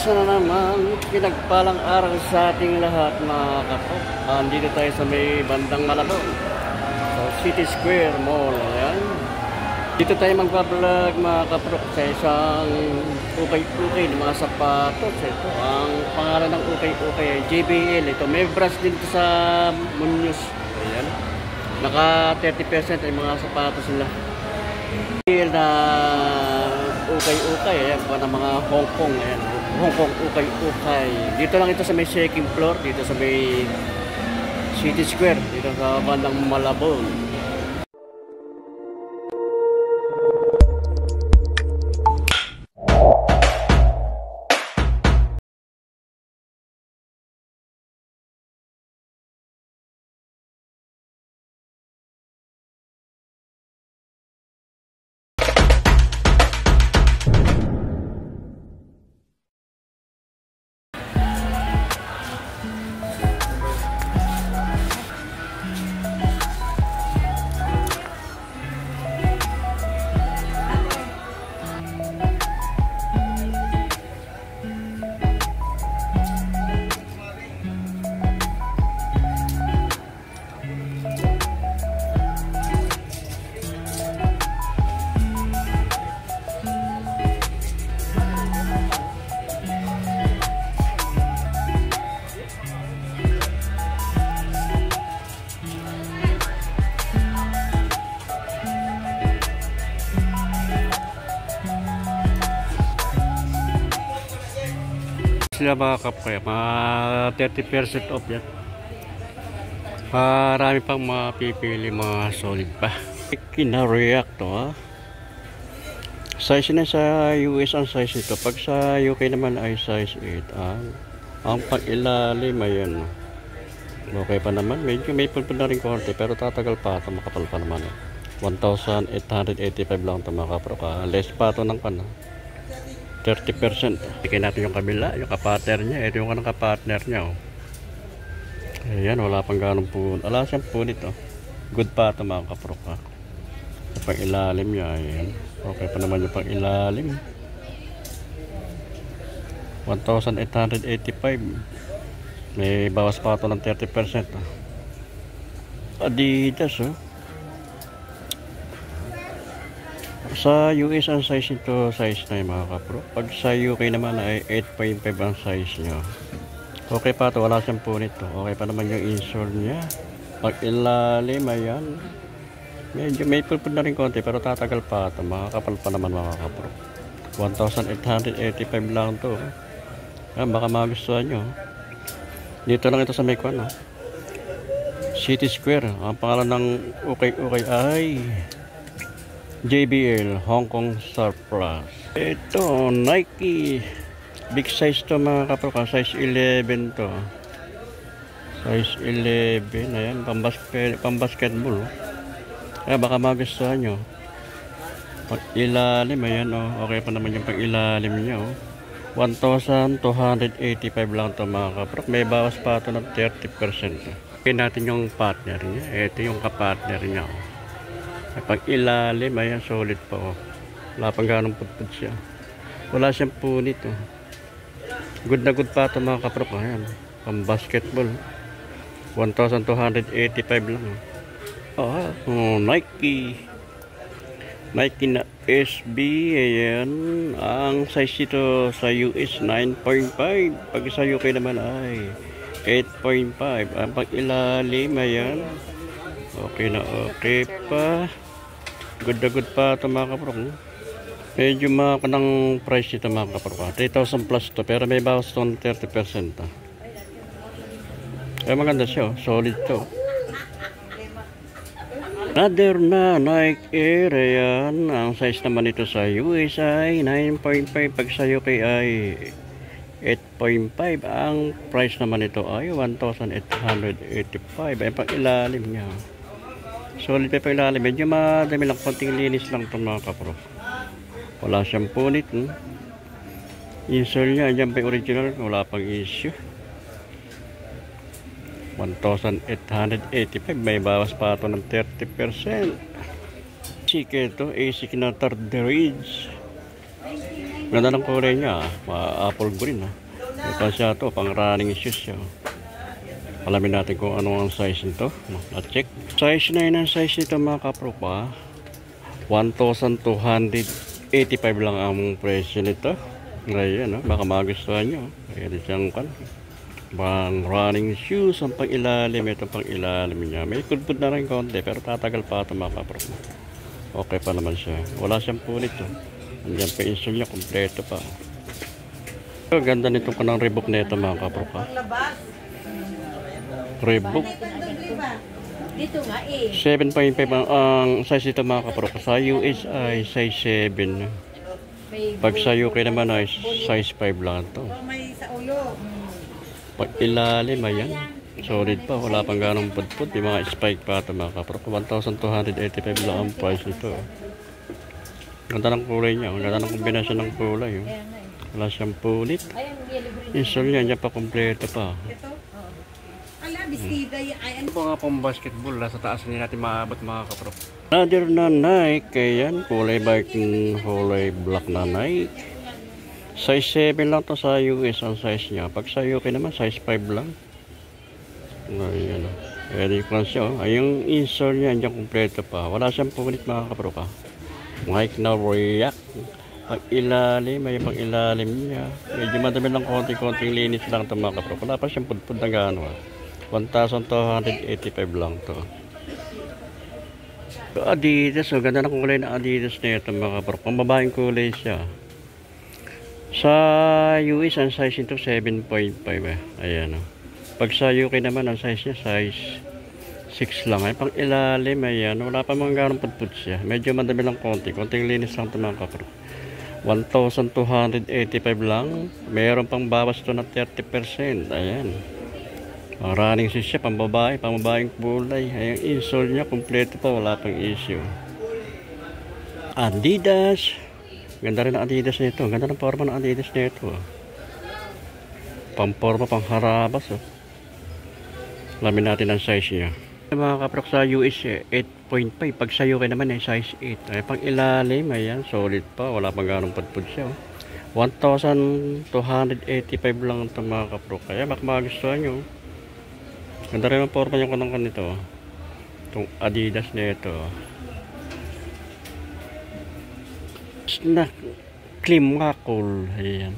Isa na naman, pinagpalang araw sa ating lahat mga kapro. Andito tayo sa may bandang Malabon, sa City Square Mall. Ayan. Dito tayo magpa-vlog mga kapro sa isang ukay-ukay ng mga sapatos. Ito, ang pangalan ng ukay-ukay ay JBL. Ito, may brush din ito sa Munoz. Ayan. Naka 30% ay mga sapatos nila. JBL na ukay-ukay. Ayan, ng mga Hong Kong. Ayan. Hong Kong ukay-ukay. Dito lang ito sa may second floor, dito sa may City Square, dito sa bandang Malabon. Sila mga kapre, mga 30% off yan. Marami pang mapipili, mga solid pa. Kina-react to ha. Size na sa US ang size ito. Pag sa UK naman ay size 8. Ang pag-ilalim ayan. Okay pa naman. Medyo may pulpul na rin konti, pero tatagal pa ito. Makapal pa naman. 1,885 lang ito mga kapre. Less pa ito ng pan. 30%. Tignan natin yung kabila, yung kapartner niya. Ito yung kanang kapartner niya. Oh. Ayan, wala pang ganong punit. Ala siyang punit. Oh. Good pa ito mga kaprok. Pang ilalim niya. Ayan. Okay pa naman yung pang ilalim. 1,885. May bawas pa ito ng 30%. Oh. Adidas. Oh. Sa US ang size ito, size 9 mga kapro. Pag sa UK naman ay 8.5 ang size nyo. Okay pa ito, wala siyang punit to. Okay pa naman yung insole niya. Pag ilalim, ayan. Medyo may pulpul na rin konti, pero tatagal pa ito. Makakapal pa naman mga kapro. 1,885 lang to. Baka magustuhan nyo. Dito lang ito sa may kwan. City Square. Ang pangalan ng ukay-ukay ay JBL Hong Kong Surplus. Ito Nike big size to mga kapro, size 11 to. Size 11 ayan, pambasketball. Baka magustuhan nyo. Pag ilalim ayan okay pa naman yung pag ilalim nyo. 1,285 lang to mga kapro. May bawas pa ito ng 30%. Tingnan natin yung partner niya. Ito yung kapartner niya. Pag ilalim, ayan, solid pa. Wala pang ganong putput siya. Wala siyang punit. Good na good pa ito mga kaprok. Ayan, pang basketball. 1,285 lang. Nike. Nike na SB. Ayan. Ang size ito sa US 9.5. Pag sa UK naman ay 8.5. Ang pag ilalim, ayan. Okay na okay pa. Good na good pa ito mga kaprok. Medyo makanang price ito mga kaprok. 3,000 plus to, pero may bawas ito ng 30%. Maganda siya. Solid to. Another na Nike Air. Ayan. Ang size naman ito sa US ay 9.5. Pag sa UK ay 8.5. Ang price naman ito ay 1,885. Ay pang ilalim niya. Solid pa yung ilalim. Medyo madami lang. Konting linis lang ito mga kapro. Wala siyang punit. Insole niya. Diyan pa yung original. Wala pang issue. 1,885. May bawas pa ito ng 30%. ASIC ito. ASIC na third ridge. Ganda ng kulay niya, apple green ha. Ito siya to, pang running shoes siya. Alamin natin kung ano ang size nito. Na-check. Size 9 ang size nito mga kapro pa. 1,285 lang ang presyo nito. Ngayon, baka magustuhan nyo. Ayan siyang pang running shoes. Ang pang ilalim. Ito pang ilalim niya. May kudpud na rin konti pero tatagal pa ito mga kapro. Okay pa naman siya. Wala siyang punit. Andiyan pa insole niya. Kompleto pa. Ganda nitong kanang Reebok na ito mga kapro pa. Reebok. Dito nga eh. 7.5 ang size nito mga kapro. Sa US ay size 7. Pag sa UK naman ay size 5 lang ito. May sa ulo. Pag ilalim ayan. Solid pa. Wala pang ganong pudpud. May mga spike pa ito mga kapro. 1,285 lang ang price nito. Ganda ng kulay niya. Ganda ng kombinasyon ng kulay. Wala siyang punit. Insole niya. Diyan pa kompleto pa. Ito? Ala, biskida yan. Ito nga pang basketball. Sa taas hindi natin maabot mga kapro. Another na Nike. Ayan. Kulay biking. Kulay black na Nike. Size 7 lang to sa US ang size niya. Pag sa UK naman size 5 lang. Ayan. Very close siya. Yung insole niya. Diyan kompleto pa. Wala siyang punit mga kapro pa. Nike na React. Pag ilalim, may pang ilalim niya. Medyo madami lang konting linis lang ito mga kapro. Wala pa siyang pudpud na gano'n. 1,285 lang to. Adidas, ganda ng kulay na Adidas na ito mga kapro. Pambabaeng kulay siya. Sa US ang size nito 7.5 Ayan. Pag sa UK naman ang size niya size 6 lang. Ay pang ilalim, ayan. Wala pa mga ganong pudpud siya. Medyo madami lang konting linis lang ito mga kapro. 1,285 lang. Mayroon pang bawas to na 30%. Ayan. Running shoes siya, pambabaeng kulay. Ayan, insole niya, kompleto pa. Wala pang issue. Adidas. Ganda rin ang Adidas nito. Ganda ng forma ng Adidas nito. Pamporma, pang harabas. Alamin natin ang size niya. Mga kaprok sa US 8.5. Pag sa UK naman ay size 8. Ay pang ilalim, ayan, solid pa. Wala pang ganong pudpud siya. 1,285 lang ito mga kaprok. Kaya baka magustuhan nyo. Ganda rin ang forma yung kanong kanito. Itong Adidas na ito. Snack Clean Cool. Ayan.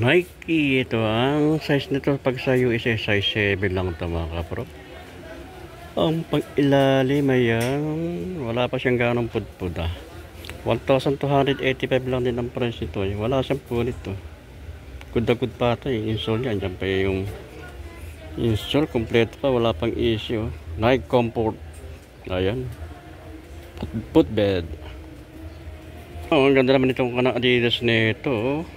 Nike ito. Ang size nito pag sa US ay size 7 lang ito mga kaprok. Ang pag-ilalim ayan, wala pa siyang ganong pudpud 1,285 lang din ang price nito. Wala siyang punit to. Good na good pa ito. Insole niya. Diyan pa yung insole. Kompleto pa. Wala pang issue. Nike Comfort. Ayan. Footbed. Ang ganda naman itong kanang Adidas nito.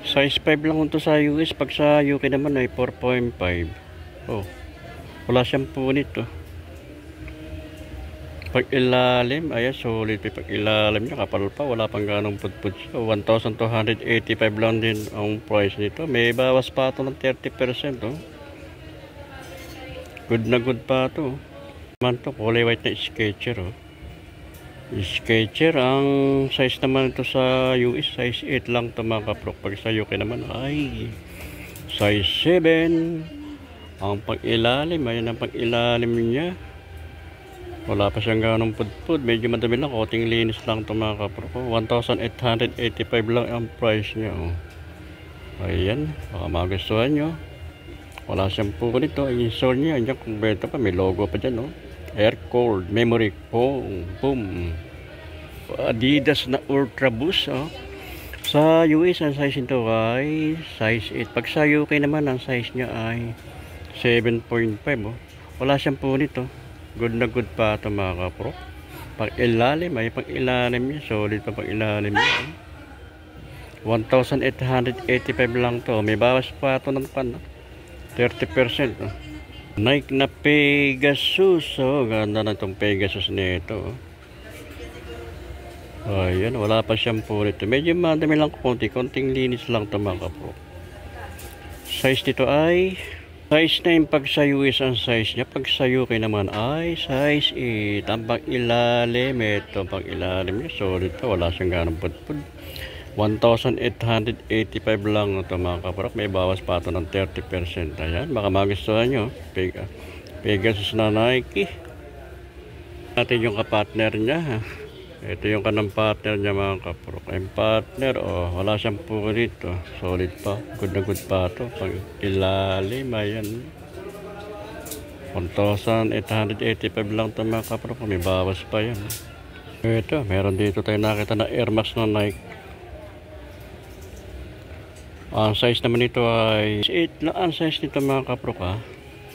Size 5 lang ito sa US. Pag sa UK naman ay 4.5. Wala siyang punit Pag ilalim, ayan, solid pag ilalim niya, kapal pa, wala pang ganong pudpud siya. 1,285 lang din ang price nito. May bawas pa ito ng 30%. Good na good pa ito. Naman ito, kulay white na Skechers. Skechers, ang size naman ito sa US, size 8 lang ito mga kaprok. Pag sa UK naman ay size 7. Ang pag-ilalim, ayan ang pag-ilalim niya. Wala pa siyang ganong pudpud. Medyo madami lang, konting linis lang ito mga kapro. 1,885 lang ang price niya. Ayan, baka magustuhan nyo. Wala siyang punit ito. Insole niya, ayan, kumpleto pa. May logo pa dyan. Air Cold, Memory Foam. Boom. Adidas na Ultra Boost. Sa US ang size nito ay size 8. Pag sa UK naman ang size niya ay 7.5 Wala siyang punit Good na good pa ito mga kapro. Pag ilalim ay pag ilalim niya. Solid pa pag ilalim niya. 1,885 lang to. May bawas pa ito ng 30%. Nike na Pegasus. Ganda na itong Pegasus nito. Ayan, wala pa siyang punit. Medyo madami lang konting linis lang ito mga kapro. Size nito ay size 9 pag sa US ang size niya. Pag sa UK naman ay size 8. Ang pag ilalim, ito pag ilalim niya solid pa. Wala siyang ganong pudpud. 1,885 lang ito mga kaprok. May bawas pa ito ng 30%. Ayan, baka magustuhan nyo. Pegasus na Nike. Natin yung kapartner niya ha. Ito yung kanang partner niya mga kaprok. Yung partner, oh, wala siyang pulit. Oh. Solid pa. Good na good pa ito. Pag ilalim, ayan. 1,885 lang ito mga kaprok. May bawas pa yan. Ito, meron dito tayo nakita na Air Max na Nike. Ang size naman nito ay 8 lang ang size nito mga kaprok ha.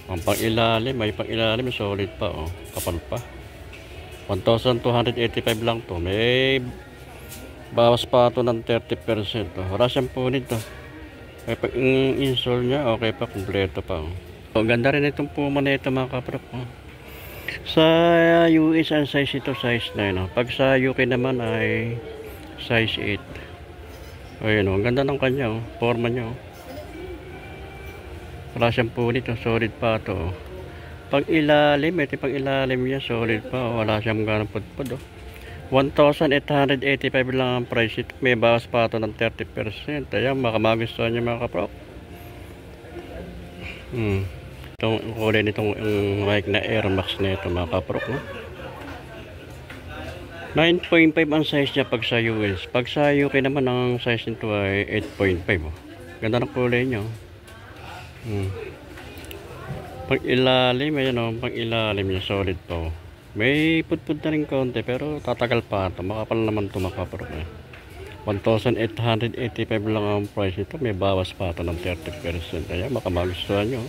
Ang pang-ilalim, may pang-ilalim, solid pa oh. Kapal pa. 1,285 lang to. May bawas pa ito ng 30%. Oh. Wala siyang punit to. May pag-install niya, okay pa, kompleto pa. Oh. So, ganda rin itong Puma na ito mga kaprok. Oh. Sa US ang size ito, size 9. Oh. Pag sa UK naman ay size 8. Ayun oh, ang ganda ng kanya oh. Forma niya oh. Wala siyang punit oh. Solid pa ito oh. Pag ilalim, ito pag ilalim niya, solid pa. Wala siyang ganang pudpud. 1,885 lang ang price ito. May bawas pa ito ng 30%. Ayan, baka magustuhan niyo mga kaprok. Itong kulay nitong mic na Air Max na ito mga kaprok. 9.5 ang size niya pag sa US. Pag sa UK naman, ang size nito ay 8.5. Ganda ng kulay niya. Pag ilalim, ayan o, pag ilalim niya, solid po. May pudpud na rin konti, pero tatagal pa ito. Makapal naman ito makaparok eh. 1,885 lang ang price nito. May bawas pa ito ng 30%. Ayan, baka magustuhan nyo.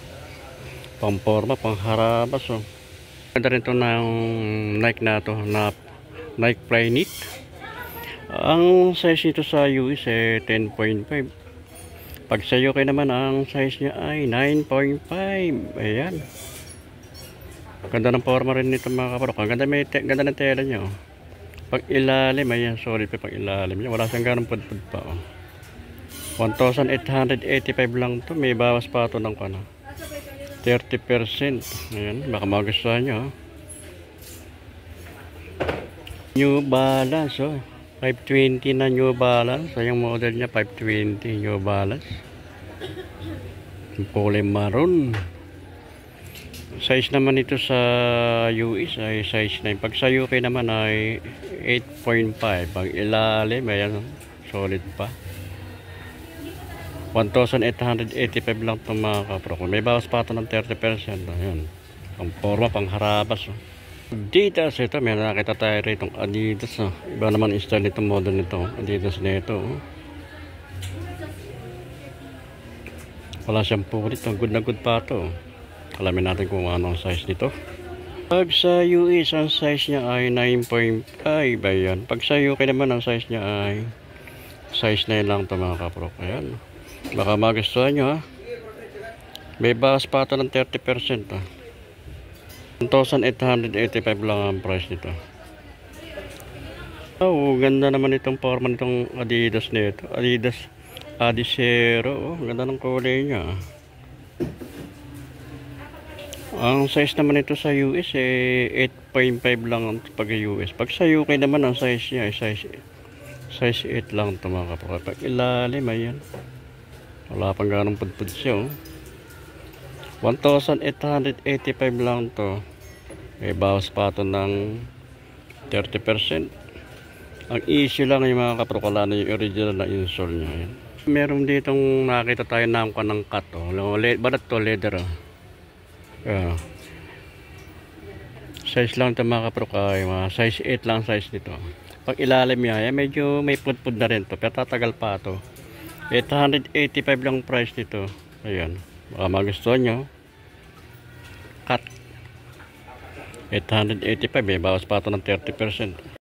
Pang forma, pang harabas o. Ganda rin ito ng Nike na ito, na Nike Flyknit. Ang size nito sa US eh 10.5. Pag sa UK naman, ang size niya ay 9.5. Ayan. Ganda ng forma rin nito mga kaparok. Ganda ng tela niya. Oh. Pag ilalim, ayan, solid pa pag ilalim niya. Wala siyang ganong pudpud pa. Oh. 1,885 lang to. May bawas pa ito ng 30%. Ayan, baka magustuhan nyo. Oh. New Balance, oh. 520 na New Balance. Yung model niya 520 New Balance. Kulay maroon. Size naman ito sa US ay size 9. Pag sa UK naman ay 8.5. Pag ilalim, ayan, solid pa. 1,885 lang ito mga kaprok. May bawas pa ito ng 30%. Ayan. Pang forma, pang harabas. Oh. Adidas, ito, may nakita tayo rin itong Adidas. Oh. Iba naman style nitong model nito. Adidas na ito. Oh. Wala siyang pulit. Good na good pa ito. Alamin natin kung ano ang size nito. Pag sa US, ang size niya ay 9.5. Ayan. Pag sa UK naman, ang size niya ay size 9 lang ito mga kaprok. Ayan. Baka magustuhan nyo ha. May bawas pa ito ng 30%. Ha. 1,885 lang ang price nito. Oh, ganda naman itong forma nitong Adidas nito. Adidas Adizero. Oh, ganda ng kulay niya. Ang size naman ito sa US eh 8.5 lang pag US. Pag sa UK naman ang size niya ay size 8 lang ito mga kapatid. Pag ilalim ayan. Wala pang ganong pudpud siya. Oh. 1,885 lang to. May bawas pa ito ng 30%. Ang issue lang yung mga kaprokala na yung original na insole niya. Ayan. Meron ditong nakita tayo na ang kanang cut. Oh. Balat to, leather. Oh. Yeah. Size lang ito mga kaprokala. Size 8 lang size nito. Pag ilalim niya, medyo may pudpud na rin to. Pero tatagal pa ito. 885 lang price nito. Ayan. Baka magustuhan nyo. Cut. 885. May bawas pa ito ng 30%.